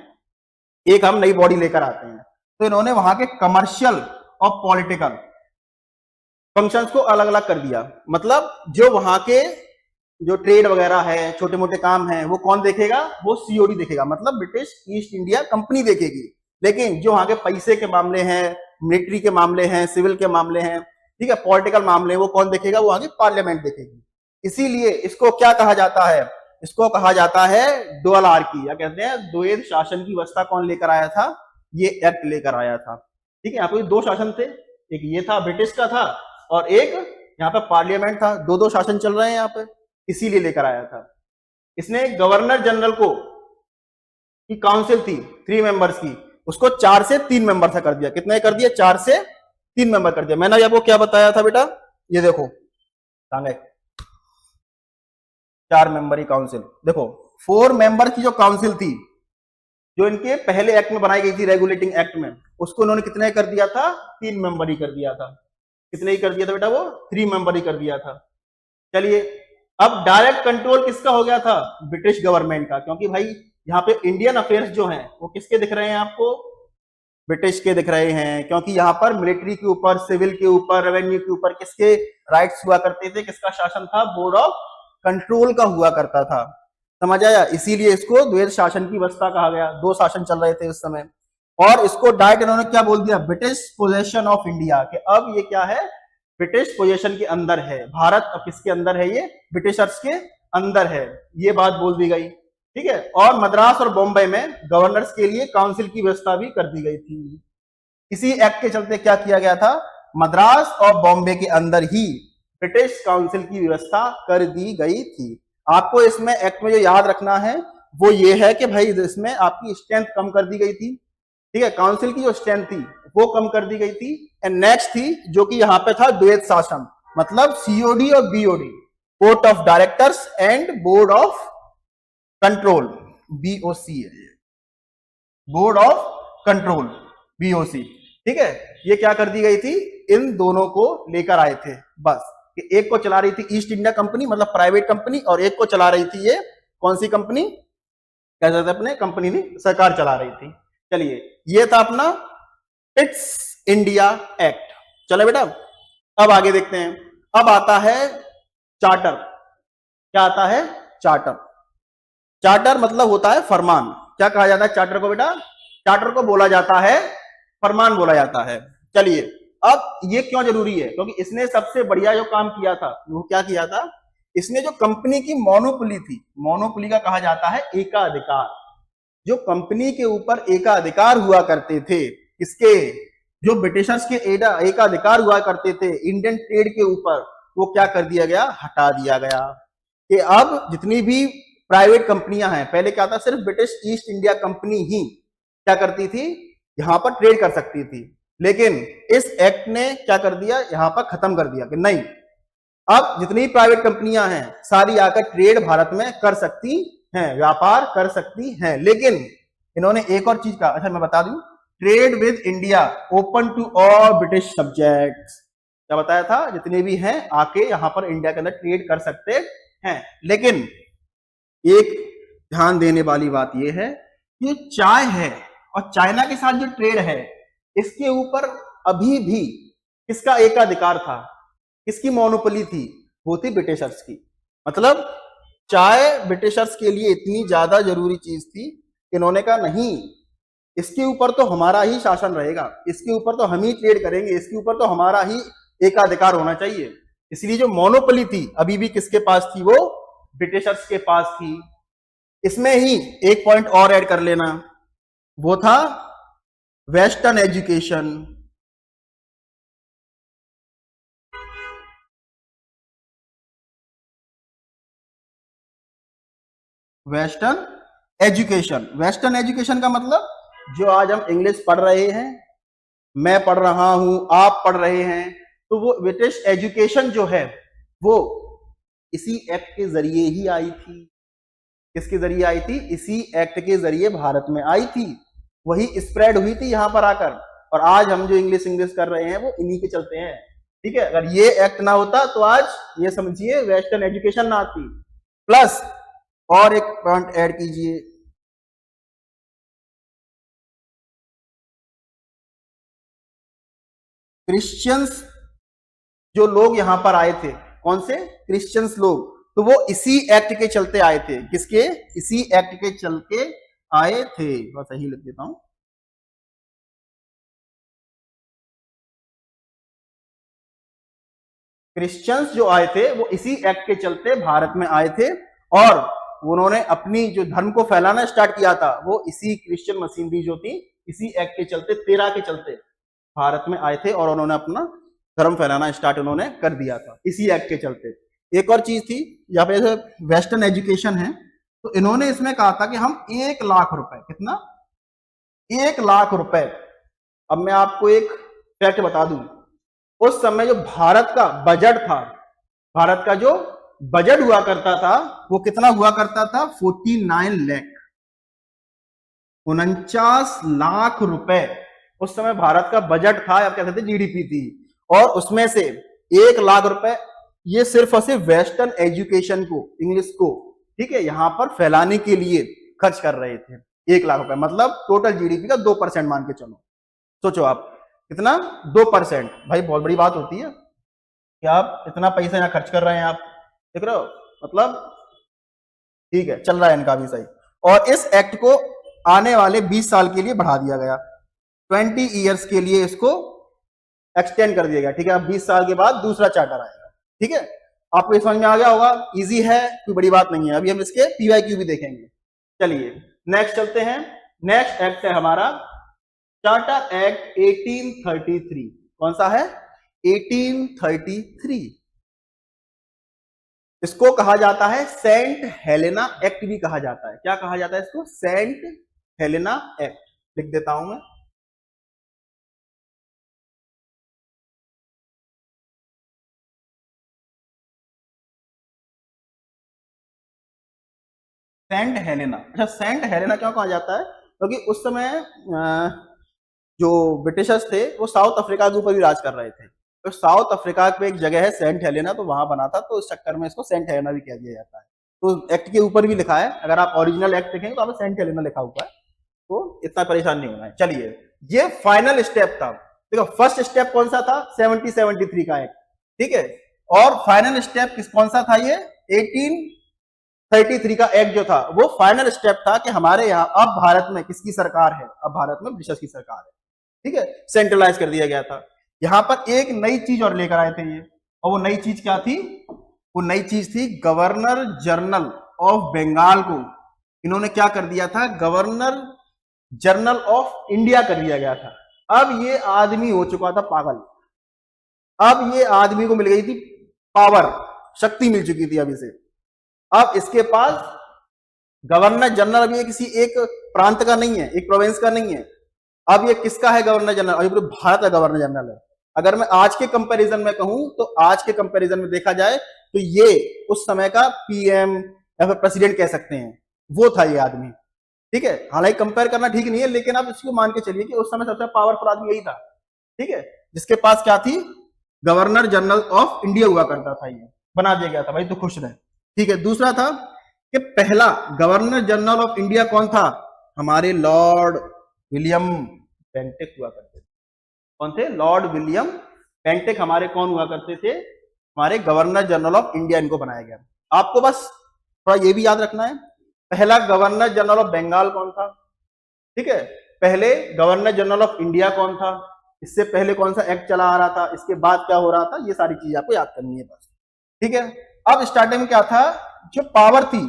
एक हम नई बॉडी लेकर आते हैं। तो इन्होंने वहां के कमर्शियल और पॉलिटिकल फंक्शंस को अलग अलग कर दिया। मतलब जो वहां के जो ट्रेड वगैरह है, छोटे मोटे काम है, वो कौन देखेगा? वो COD देखेगा, मतलब ब्रिटिश ईस्ट इंडिया कंपनी देखेगी। लेकिन जो वहां के पैसे के मामले हैं, मिलिट्री के मामले हैं, सिविल के मामले हैं, ठीक है, पॉलिटिकल मामले, वो कौन देखेगा? वो आगे पार्लियामेंट देखेगी। इसीलिए इसको क्या कहा जाता है? इसको कहा जाता है डुअलार्की, या कहते हैं द्वैध शासन की व्यवस्था। कौन लेकर आया था? ये एक्ट लेकर आया था। ठीक है, यहाँ पे दो शासन थे, एक ये था ब्रिटिश का था और एक यहाँ पे पार्लियामेंट था। दो दो शासन चल रहे हैं यहाँ पे, इसीलिए लेकर आया था। इसने गवर्नर जनरल को की काउंसिल थी 3 मेंबर्स की, उसको 4 से 3 मेंबर से कर दिया। कितने कर दिया? 4 से 3 मेंबर कर दिया। मैंने आपको क्या बताया था बेटा? ये देखो, 4 मेंबर की काउंसिल। देखो 4 मेंबर की जो काउंसिल थी, जो इनके पहले एक्ट में बनाई गई थी, रेगुलेटिंग एक्ट में, उसको उन्होंने कितने कर दिया था? 3 मेंबर ही कर दिया था। कितने ही कर दिया था बेटा? वो 3 मेंबर ही कर दिया था। चलिए, अब डायरेक्ट कंट्रोल किसका हो गया था? ब्रिटिश गवर्नमेंट का। क्योंकि भाई यहाँ पे इंडियन अफेयर्स जो हैं वो किसके दिख रहे हैं आपको? ब्रिटिश के दिख रहे हैं। क्योंकि यहाँ पर मिलिट्री के ऊपर, सिविल के ऊपर, रेवेन्यू के ऊपर किसके राइट्स हुआ करते थे? किसका शासन था? बोर्ड ऑफ कंट्रोल का हुआ करता था। समझ आया? इसीलिए इसको द्वैध शासन की व्यवस्था कहा गया। 2 शासन चल रहे थे उस समय। और इसको डायरेक्ट इन्होंने क्या बोल दिया? ब्रिटिश पोजेशन ऑफ इंडिया, कि अब ये क्या है? ब्रिटिश पोजेशन के अंदर है। भारत अब किसके अंदर है? ये ब्रिटिशर्स के अंदर है। ये बात बोल दी गई। ठीक है, और मद्रास और बॉम्बे में गवर्नर्स के लिए काउंसिल की व्यवस्था भी कर दी गई थी। इसी एक्ट के चलते क्या किया गया था? मद्रास और बॉम्बे के अंदर ही ब्रिटिश काउंसिल की व्यवस्था कर दी गई थी। आपको इसमें एक्ट में जो याद रखना है वो ये है कि भाई इसमें आपकी स्ट्रेंथ कम कर दी गई थी। ठीक है, काउंसिल की जो स्ट्रेंथ थी वो कम कर दी गई थी। एंड नेक्स्ट थी जो कि यहाँ पे था द्वैध शासन, मतलब COD और BOD, court of directors and board of control, BOC है, बोर्ड ऑफ कंट्रोल, BOC। ठीक है, ये क्या कर दी गई थी? इन दोनों को लेकर आए थे बस। कि एक को चला रही थी ईस्ट इंडिया कंपनी, मतलब प्राइवेट कंपनी, और एक को चला रही थी ये कौन सी कंपनी? कह सकते अपने कंपनी नहीं, सरकार चला रही थी। चलिए, ये था अपना पिट्स इंडिया एक्ट। चलो बेटा, अब आगे देखते हैं। अब आता है चार्टर। क्या आता है? चार्टर। चार्टर मतलब होता है फरमान। क्या कहा जाता है चार्टर को बेटा? चार्टर को बोला जाता है फरमान, बोला जाता है। चलिए, अब ये क्यों जरूरी है? क्योंकि इसने सबसे बढ़िया जो काम किया था वो क्या किया था? इसने जो कंपनी की मोनोपोली थी, मोनोपोली का कहा जाता है एकाधिकार, जो कंपनी के ऊपर एकाधिकार हुआ करते थे, इसके जो ब्रिटिशर्स के एकाधिकार हुआ करते थे इंडियन ट्रेड के ऊपर, वो क्या कर दिया गया? हटा दिया गया। कि अब जितनी भी प्राइवेट कंपनियां हैं, पहले क्या था? सिर्फ ब्रिटिश ईस्ट इंडिया कंपनी ही क्या करती थी? यहां पर ट्रेड कर सकती थी। लेकिन इस एक्ट ने क्या कर दिया? यहां पर खत्म कर दिया कि नहीं, अब जितनी प्राइवेट कंपनियां हैं सारी आकर ट्रेड भारत में कर सकती हैं, व्यापार कर सकती हैं। लेकिन इन्होंने एक और चीज कहा, अच्छा मैं बता दूं, trade with India open to all British subjects. क्या बताया था? जितने भी हैं आके यहां पर इंडिया के अंदर ट्रेड कर सकते हैं। लेकिन एक ध्यान देने वाली बात यह है कि चाय है और चाइना के साथ जो ट्रेड है, इसके ऊपर अभी भी किसका एकाधिकार था? किसकी मोनोपोली थी? वो थी ब्रिटिशर्स की। मतलब चाय ब्रिटिशर्स के लिए इतनी ज्यादा जरूरी चीज थी कि इन्होंने कहा नहीं, इसके ऊपर तो हमारा ही शासन रहेगा, इसके ऊपर तो हम ही ट्रेड करेंगे, इसके ऊपर तो हमारा ही एकाधिकार होना चाहिए। इसलिए जो मोनोपोली थी अभी भी किसके पास थी, वो ब्रिटिशर्स के पास थी। इसमें ही एक पॉइंट और ऐड कर लेना, वो था western education. Western education, western education का मतलब जो आज हम इंग्लिश पढ़ रहे हैं, मैं पढ़ रहा हूं, आप पढ़ रहे हैं, तो वो ब्रिटिश एजुकेशन जो है वो इसी एक्ट के जरिए ही आई थी। किसके जरिए आई थी? इसी एक्ट के जरिए भारत में आई थी, वही स्प्रेड हुई थी यहां पर आकर। और आज हम जो इंग्लिश इंग्लिश कर रहे हैं वो इन्हीं के चलते हैं। ठीक है, अगर ये एक्ट ना होता तो आज ये समझिए वेस्टर्न एजुकेशन ना आती। प्लस और एक पॉइंट ऐड कीजिए, क्रिश्चियंस जो लोग यहां पर आए थे, कौन से? क्रिश्चियंस लोग, तो वो इसी एक्ट के चलते आए थे। किसके? इसी एक्ट के चल के आए थे। बस सही लिख देता हूं, क्रिश्चियंस जो आए थे वो इसी एक्ट के चलते भारत में आए थे, और उन्होंने अपनी जो धर्म को फैलाना स्टार्ट किया था वो इसी क्रिश्चियन मशीनरी जो थी, इसी एक्ट के चलते, 13 के चलते भारत में आए थे, और उन्होंने अपना धर्म फैलाना स्टार्ट उन्होंने कर दिया था इसी एक्ट के चलते। एक और चीज थी, यहाँ पे वेस्टर्न एजुकेशन है, तो इन्होंने इसमें कहा था कि हम 1 लाख रुपए, कितना? 1 लाख रुपए। अब मैं आपको एक फैक्ट बता दूं, उस समय जो भारत का बजट था, भारत का जो बजट हुआ करता था वो कितना हुआ करता था? 49 लाख, 49 लाख रुपए उस समय भारत का बजट था, या कहते थे जीडीपी थी। और उसमें से 1 लाख रुपए ये सिर्फ और सिर्फ वेस्टर्न एजुकेशन को, इंग्लिश को, ठीक है, यहां पर फैलाने के लिए खर्च कर रहे थे। 1 लाख रुपए मतलब टोटल जीडीपी का 2% मान के चलो। सोचो आप कितना? 2%। भाई बहुत बड़ी बात होती है कि आप इतना पैसा यहाँ खर्च कर रहे हैं, आप देख रहे हो, मतलब ठीक है, चल रहा है इनका भी सही। और इस एक्ट को आने वाले 20 साल के लिए बढ़ा दिया गया, 20 ईयर्स के लिए इसको एक्सटेंड कर दिया गया। ठीक है, अब 20 साल के बाद दूसरा चार्टर आएगा। ठीक है, आपको ये समझ में आ गया होगा, इजी है, कोई बड़ी बात नहीं है। अभी हम इसके पीवाईक्यू भी देखेंगे। चलिए नेक्स्ट चलते हैं। नेक्स्ट एक्ट है हमारा चार्टर एक्ट 1833। कौन सा है? 1833। इसको कहा जाता है सेंट हेलेना एक्ट भी कहा जाता है। क्या कहा जाता है इसको? Saint Helena Act. लिख देता हूं मैं, सेंट हेलेना। अच्छा, सेंट हेलेना क्यों कहा जाता है? क्योंकि उस समय जो ब्रिटिशर्स थे वो साउथ अफ्रीका के ऊपर भी राज कर रहे थे, तो साउथ अफ्रीका पे एक जगह है सेंट हेलेना, तो वहां बना था, तो इस चक्कर में इसको सेंट हेलेना भी कह दिया जाता है। तो एक्ट के ऊपर भी लिखा है, अगर आप ओरिजिनल एक्ट देखेंगे तो आप सेंट हेलेना लिखा हुआ है, तो इतना परेशान नहीं होना है। चलिए, ये फाइनल स्टेप था। देखो फर्स्ट स्टेप कौन सा था? 1773 का एक्ट, ठीक है, और फाइनल स्टेप कौन सा था? ये 1833 का एक्ट जो था वो फाइनल स्टेप था कि हमारे यहाँ अब भारत में किसकी सरकार है? अब भारत में ब्रिटिश की सरकार है। ठीक है, सेंट्रलाइज कर दिया गया था। यहां पर एक नई चीज और लेकर आए थे ये, और वो नई चीज क्या थी? वो नई चीज थी गवर्नर जनरल ऑफ बंगाल को इन्होंने क्या कर दिया था? गवर्नर जनरल ऑफ इंडिया कर दिया गया था। अब ये आदमी हो चुका था पागल, अब ये आदमी को मिल गई थी पावर, शक्ति मिल चुकी थी अब इसे। अब इसके पास गवर्नर जनरल अभी किसी एक प्रांत का नहीं है, एक प्रोविंस का नहीं है, अब ये किसका है गवर्नर जनरल? अभी पूरे भारत का गवर्नर जनरल है। अगर मैं आज के कंपैरिजन में कहूं तो आज के कंपैरिजन में देखा जाए तो ये उस समय का पीएम या फिर प्रेसिडेंट कह सकते हैं, वो था ये आदमी। ठीक है, हालांकि कंपेयर करना ठीक नहीं है, लेकिन आप इसको मान के चलिए कि उस समय सबसे पावरफुल आदमी यही था। ठीक है, जिसके पास क्या थी? गवर्नर जनरल ऑफ इंडिया हुआ करता था, ये बना दिया गया था भाई, तो खुश रहे। ठीक है, दूसरा था कि पहला गवर्नर जनरल ऑफ इंडिया कौन था? हमारे लॉर्ड विलियम बेंटिक हुआ करते थे। कौन थे? लॉर्ड विलियम बेंटिक हमारे कौन हुआ करते थे? हमारे गवर्नर जनरल ऑफ इंडिया, इनको बनाया गया। आपको बस थोड़ा ये भी याद रखना है, पहला गवर्नर जनरल ऑफ बंगाल कौन था? ठीक है, पहले गवर्नर जनरल ऑफ इंडिया कौन था? इससे पहले कौन सा एक्ट चला आ रहा था, इसके बाद क्या हो रहा था, ये सारी चीजें आपको याद करनी है बस। ठीक है, अब स्टार्टिंग में क्या था, जो पावर थी,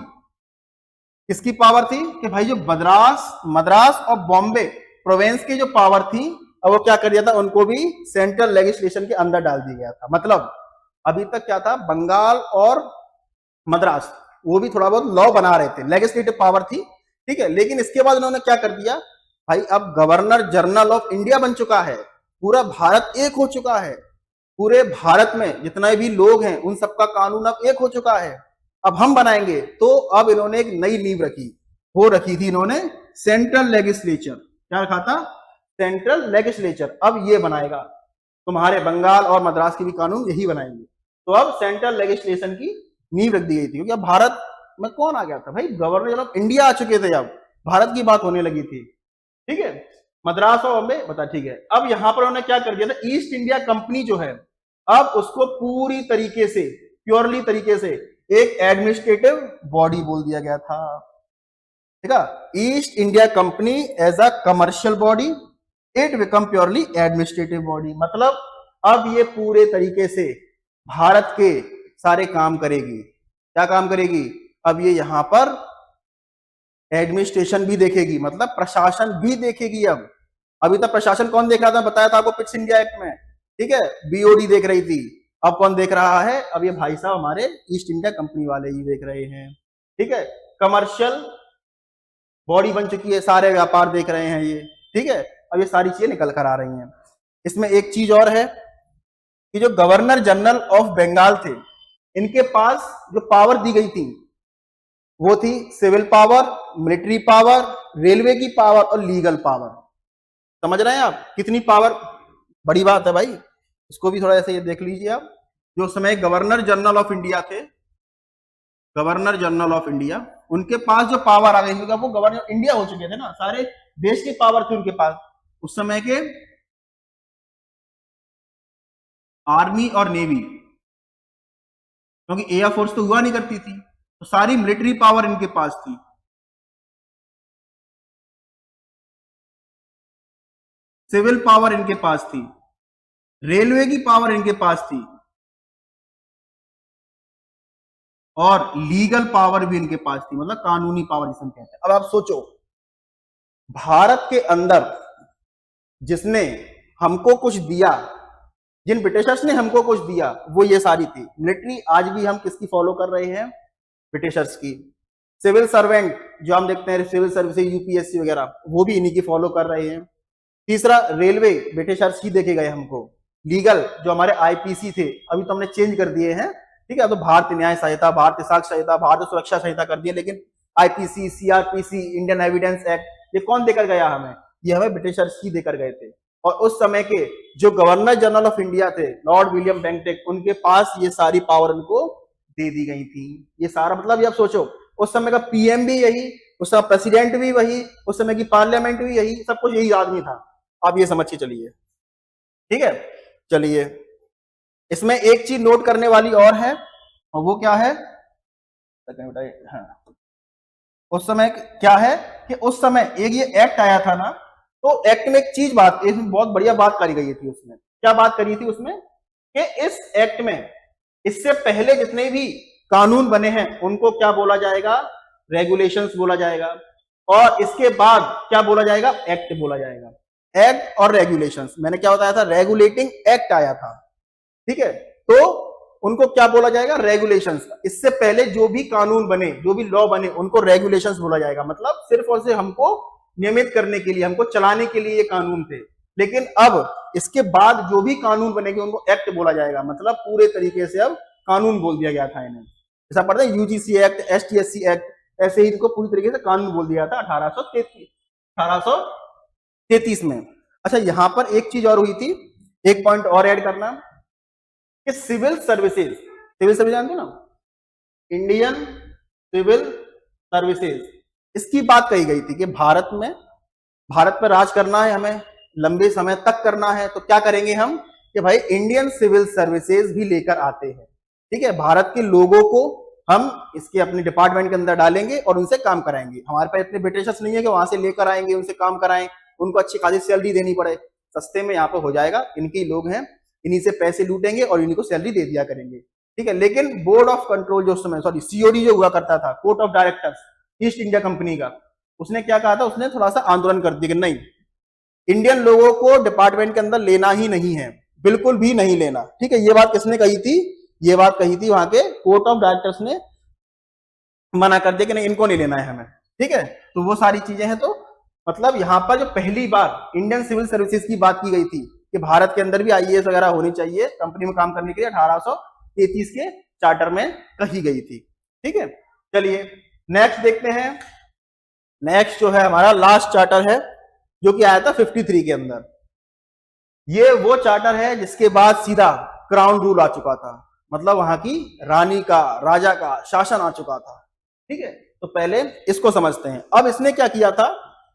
किसकी पावर थी कि भाई जो मद्रास और बॉम्बे प्रोविंस की जो पावर थी, अब वो क्या कर दिया था, उनको भी सेंट्रल लेजिस्लेशन के अंदर डाल दिया गया था। मतलब अभी तक क्या था, बंगाल और मद्रास वो भी थोड़ा बहुत लॉ बना रहे थे, लेजिस्लेटिव पावर थी। ठीक है, लेकिन इसके बाद उन्होंने क्या कर दिया भाई, अब गवर्नर जनरल ऑफ इंडिया बन चुका है, पूरा भारत एक हो चुका है, पूरे भारत में जितने भी लोग हैं उन सबका कानून अब एक हो चुका है, अब हम बनाएंगे। तो अब इन्होंने एक नई नींव रखी, वो रखी थी इन्होंने सेंट्रल लेजिस्लेचर। क्या रखा था, सेंट्रल लेजिस्लेचर। अब ये बनाएगा तुम्हारे बंगाल और मद्रास के भी कानून यही बनाएंगे। तो अब सेंट्रल लेजिस्लेशन की नींव रख दी गई थी, क्योंकि अब भारत में कौन आ गया था भाई, गवर्नर जनरल ऑफ इंडिया आ चुके थे, अब भारत की बात होने लगी थी। ठीक है, मद्रास और बॉम्बे बता, ठीक है। अब यहां पर उन्होंने क्या कर दिया था, ईस्ट इंडिया कंपनी जो है, अब उसको पूरी तरीके से, प्योरली तरीके से एक एडमिनिस्ट्रेटिव बॉडी बोल दिया गया था। ठीक है, East India Company as a commercial body, it become purely administrative body. मतलब अब ये पूरे तरीके से भारत के सारे काम करेगी। क्या काम करेगी, अब ये यहां पर एडमिनिस्ट्रेशन भी देखेगी, मतलब प्रशासन भी देखेगी। अब अभी तक प्रशासन कौन देख रहा था, बताया था आपको पिट्स इंडिया एक्ट में। ठीक है, बीओडी देख रही थी, अब कौन देख रहा है, अब ये भाई साहब हमारे ईस्ट इंडिया कंपनी वाले ही देख रहे हैं। ठीक है, कमर्शियल बॉडी बन चुकी है, सारे व्यापार देख रहे हैं ये। ठीक है, अब ये सारी चीजें निकल कर आ रही हैं। इसमें एक चीज और है कि जो गवर्नर जनरल ऑफ बंगाल थे, इनके पास जो पावर दी गई थी वो थी civil power, military power, railway की पावर और लीगल पावर। समझ रहे हैं आप कितनी पावर, बड़ी बात है भाई। इसको भी थोड़ा ऐसे ये देख लीजिए आप। जो उस समय गवर्नर जनरल ऑफ इंडिया थे, गवर्नर जनरल ऑफ इंडिया, उनके पास जो पावर आ गई, क्योंकि वो गवर्नर इंडिया हो चुके थे ना, सारे देश की पावर थी उनके पास उस समय के, आर्मी और नेवी, क्योंकि एयरफोर्स तो हुआ नहीं करती थी, तो सारी मिलिट्री पावर इनके पास थी। सिविल पावर इनके पास थी, रेलवे की पावर इनके पास थी, और लीगल पावर भी इनके पास थी, मतलब कानूनी पावर जिसे हम कहते हैं। अब आप सोचो, भारत के अंदर जिसने हमको कुछ दिया, जिन ब्रिटिशर्स ने हमको कुछ दिया, वो ये सारी थी। मिलिट्री आज भी हम किसकी फॉलो कर रहे हैं, ब्रिटिशर्स की। सिविल सर्वेंट जो हम देखते हैं, सिविल सर्विस यूपीएससी वगैरह, वो भी इन्हीं की फॉलो कर रहे हैं। तीसरा, रेलवे ब्रिटिशर्स ही देखे गए हमको। लीगल जो हमारे आईपीसी थे, अभी तो हमने चेंज कर दिए हैं। ठीक है, तो भारतीय न्याय संहिता, भारतीय साक्ष्य संहिता, भारतीय सुरक्षा संहिता कर दिए, लेकिन IPC, CrPC, Indian evidence act, ये कौन देकर गया हमें, ये हमें ब्रिटिशर्स ही देकर गए थे। और उस समय के जो गवर्नर जनरल ऑफ इंडिया थे, लॉर्ड विलियम बेंटिक, उनके पास ये सारी पावर उनको दे दी गई थी। ये सारा मतलब, ये आप सोचो, उस समय का पीएम भी यही, उस समय प्रेसिडेंट भी वही, उस समय की पार्लियामेंट भी यही, सब कुछ यही आदमी था। आप ये समझ के चलिए। ठीक है, चलिए, इसमें एक चीज नोट करने वाली और है, और वो क्या है, हाँ, उस समय क्या है कि उस समय एक ये एक्ट आया था ना, तो एक्ट में एक चीज बात, इसमें बहुत बढ़िया बात करी गई थी। उसमें क्या बात करी थी उसमें, कि इस एक्ट में इससे पहले जितने भी कानून बने हैं उनको क्या बोला जाएगा, रेगुलेशंस बोला जाएगा, और इसके बाद क्या बोला जाएगा, एक्ट बोला जाएगा। एक्ट और रेगुलेशंस, मैंने क्या बताया था, रेगुलेटिंग एक्ट आया था। ठीक है, तो उनको क्या बोला जाएगा, रेगुलेशंस। इससे पहले जो भी कानून बने, जो भी लॉ बने, उनको रेगुलेशंस बोला जाएगा। मतलब सिर्फ और सिर्फ हमको नियमित करने के लिए, हमको चलाने के लिए ये कानून थे। लेकिन अब इसके बाद जो भी कानून बनेंगे उनको एक्ट बोला जाएगा। मतलब पूरे तरीके से अब कानून बोल दिया गया था इन्हें। जैसा पढ़ते हैं यूजीसी एक्ट, एसटीएससी एक्ट, ऐसे ही इनको पूरी तरीके से कानून बोल दिया था 1833 में। अच्छा, यहां पर एक चीज और हुई थी, एक पॉइंट और ऐड करना, कि सिविल सर्विसेज, सिविल सर्विस जानते हो ना, इंडियन सिविल सर्विसेज, इसकी बात कही गई थी कि भारत में, भारत पर राज करना है हमें, लंबे समय तक करना है, तो क्या करेंगे हम, कि भाई इंडियन सिविल सर्विसेज भी लेकर आते हैं। ठीक है, भारत के लोगों को हम इसके अपने डिपार्टमेंट के अंदर डालेंगे और उनसे काम कराएंगे। हमारे पास इतने ब्रिटिशर्स नहीं है कि वहां से लेकर आएंगे, उनसे काम कराएं, उनको अच्छी खासी सैलरी देनी पड़े। सस्ते में यहाँ पे हो जाएगा, इनके लोग हैं, इन्हीं से पैसे लूटेंगे और इन्हीं को सैलरी दे दिया करेंगे, ठीक है। लेकिन बोर्ड ऑफ कंट्रोल जो उस समय, सॉरी सीओडी जो हुआ करता था, court of directors east India company का, उसने क्या कहा था, उसने थोड़ा सा आंदोलन कर दिया कि नहीं, इंडियन लोगों को डिपार्टमेंट के अंदर लेना ही नहीं है, बिल्कुल भी नहीं लेना, ठीक है। ये बात किसने कही थी, ये बात कही थी वहां के कोर्ट ऑफ डायरेक्टर्स ने मना कर दिया कि नहीं, इनको नहीं लेना है हमें, ठीक है। तो वो सारी चीजें हैं। तो मतलब यहाँ पर जो पहली बार इंडियन सिविल सर्विसेज की बात की गई थी कि भारत के अंदर भी आईएएस वगैरह होनी चाहिए कंपनी में काम करने के लिए, 1833 के चार्टर में कही गई थी, ठीक है। चलिए नेक्स्ट देखते हैं। नेक्स्ट जो है हमारा लास्ट चार्टर है जो कि आया था 53 के अंदर। ये वो चार्टर है जिसके बाद सीधा क्राउन रूल आ चुका था, मतलब वहां की रानी का, राजा का शासन आ चुका था, ठीक है। तो पहले इसको समझते हैं। अब इसने क्या किया था,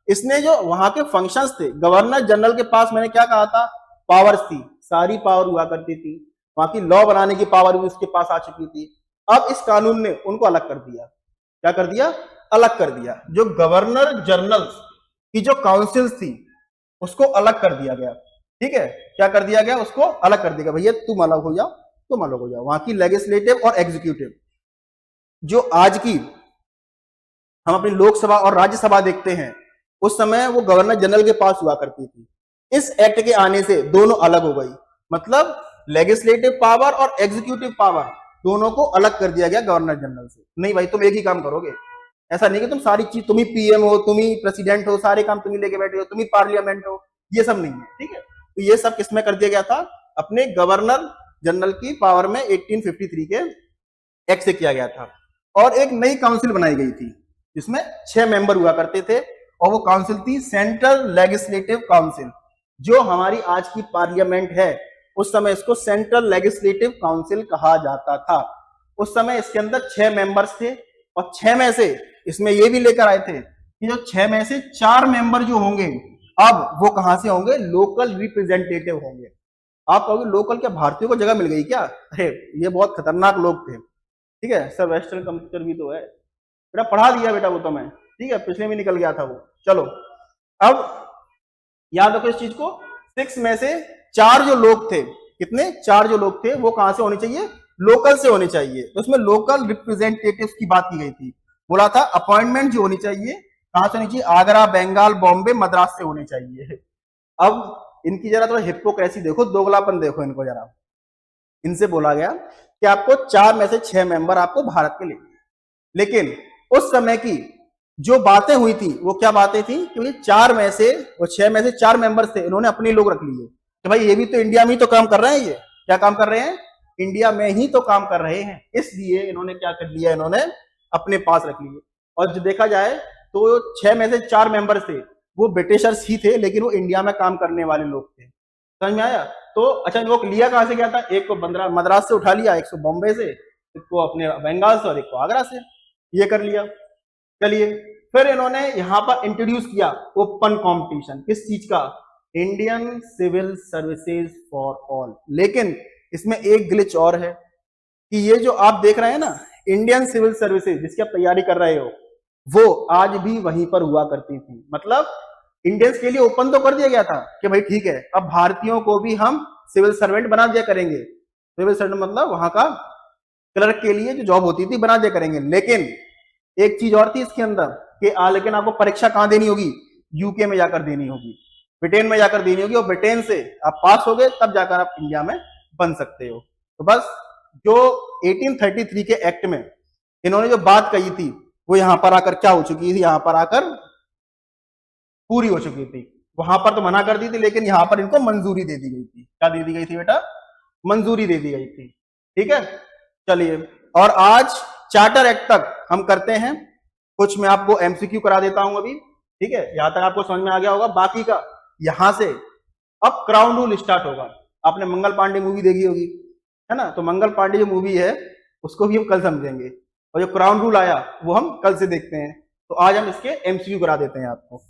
इसने जो वहां के फंक्शंस थे, गवर्नर जनरल के पास मैंने क्या कहा था, पावर्स थी, सारी पावर हुआ करती थी, वहां की लॉ बनाने की पावर भी उसके पास आ चुकी थी। अब इस कानून ने उनको अलग कर दिया। क्या कर दिया, अलग कर दिया। जो गवर्नर जनरल की जो काउंसिल थी उसको अलग कर दिया गया, ठीक है। क्या कर दिया गया, उसको अलग कर दिया गया, भैया तुम अलग हो जाओ, तुम अलग हो जाओ। वहां की लेजिस्लेटिव और एग्जीक्यूटिव, जो आज की हम अपनी लोकसभा और राज्यसभा देखते हैं, उस समय वो गवर्नर जनरल के पास हुआ करती थी। इस एक्ट के आने से दोनों अलग हो गई, मतलब लेजिस्लेटिव पावर और एग्जीक्यूटिव पावर दोनों को अलग कर दिया गया गवर्नर जनरल से। नहीं भाई तुम एक ही काम करोगे, ऐसा नहीं कि तुम सारी चीज, तुम ही पीएम हो, तुम ही प्रेसिडेंट हो, सारे काम तुम ही लेके बैठे हो, तुम ही पार्लियामेंट हो, ये सब नहीं है, ठीक है। तो ये सब किसमें कर दिया गया था, अपने गवर्नर जनरल की पावर में 1853 के एक्ट से किया गया था। और एक नई काउंसिल बनाई गई थी जिसमें 6 मेंबर हुआ करते थे, और वो काउंसिल थी सेंट्रल लेजिस्लेटिव काउंसिल। जो हमारी आज की पार्लियामेंट है, उस समय इसको सेंट्रल लेजिस्लेटिव काउंसिल कहा जाता था। उस समय इसके अंदर 6 मेंबर्स थे, और 6 में से इसमें ये भी लेकर आए थे कि जो 6 में से 4 मेंबर जो होंगे, अब वो कहां से होंगे, लोकल रिप्रेजेंटेटिव होंगे। आप कहोगे लोकल क्या, भारतीयों को जगह मिल गई क्या, अरे ये बहुत खतरनाक लोग थे, ठीक है। सर वेस्टर्न कल्चर भी तो है, बेटा पढ़ा दिया बेटा वो तो मैं, ठीक है, पिछले में निकल गया था वो। चलो अब याद रखो इस चीज को, 6 में से 4 जो लोग थे, कितने, 4 जो लोग थे वो कहां से होने चाहिए, लोकल से होने चाहिए। तो उसमें लोकल रिप्रेजेंटेटिव्स की बात की गई थी। बोला था अपॉइंटमेंट जो होनी चाहिए कहां से होनी चाहिए, आगरा, बंगाल, बॉम्बे, मद्रास से होनी चाहिए। अब इनकी जरा थोड़ा हिप्पोक्रेसी देखो, दोगलापन देखो इनको जरा। इनसे बोला गया कि आपको 4 में से 6 मेंबर आपको भारत के लिए, लेकिन उस समय की जो बातें हुई थी वो क्या बातें थी कि 4 में से, वो 6 में से 4 मेंबर्स थे, इन्होंने अपने लोग रख लिए कि भाई ये भी तो इंडिया में ही तो काम कर रहे हैं, ये क्या काम कर रहे हैं, इंडिया में ही तो काम कर रहे हैं, इसलिए इन्होंने क्या कर लिया, इन्होंने अपने पास रख लिए। और जो देखा जाए तो 6 में से 4 मेंबर्स थे वो ब्रिटिशर्स ही थे, लेकिन वो इंडिया में काम करने वाले लोग थे। समझ में आया। तो अच्छा वो लिया कहां से गया था, एक को मद्रास से उठा लिया, एक को बॉम्बे से, एक को अपने बंगाल से और एक को आगरा से, ये कर लिया। चलिए फिर इन्होंने यहां पर इंट्रोड्यूस किया ओपन कंपटीशन, किस चीज का, Indian civil services for all. लेकिन इसमें एक ग्लिच और है कि ये जो आप देख रहे हैं ना, इंडियन सिविल सर्विसेज जिसकी आप तैयारी कर रहे हो, वो आज भी वहीं पर हुआ करती थी। मतलब इंडियंस के लिए ओपन तो कर दिया गया था कि भाई ठीक है, अब भारतीयों को भी हम सिविल सर्वेंट बना दिया करेंगे। सिविल सर्वेंट मतलब वहां का क्लर्क के लिए जो जॉब होती थी बना दिया करेंगे। लेकिन एक चीज और थी इसके अंदर कि लेकिन आपको परीक्षा कहां देनी होगी, यूके में जाकर देनी होगी, ब्रिटेन में जाकर देनी होगी, और ब्रिटेन से आप पास हो गए तब जाकर आप इंडिया में बन सकते हो। तो बस जो 1833 के एक्ट में इन्होंने जो बात कही थी वो यहां पर आकर क्या हो चुकी थी, यहां पर आकर पूरी हो चुकी थी। वहां पर तो मना कर दी थी, लेकिन यहां पर इनको मंजूरी दे दी गई थी। क्या दे दी गई थी बेटा, मंजूरी दे दी गई थी, ठीक है। चलिए और आज चार्टर एक्ट तक हम करते हैं, कुछ मैं आपको एमसीक्यू करा देता हूं अभी, ठीक है। यहां तक आपको समझ में आ गया होगा, बाकी का यहां से अब क्राउन रूल स्टार्ट होगा। आपने मंगल पांडे मूवी देखी होगी, है ना, तो मंगल पांडे जो मूवी है उसको भी हम कल समझेंगे, और जो क्राउन रूल आया वो हम कल से देखते हैं। तो आज हम इसके एमसीक्यू करा देते हैं आपको।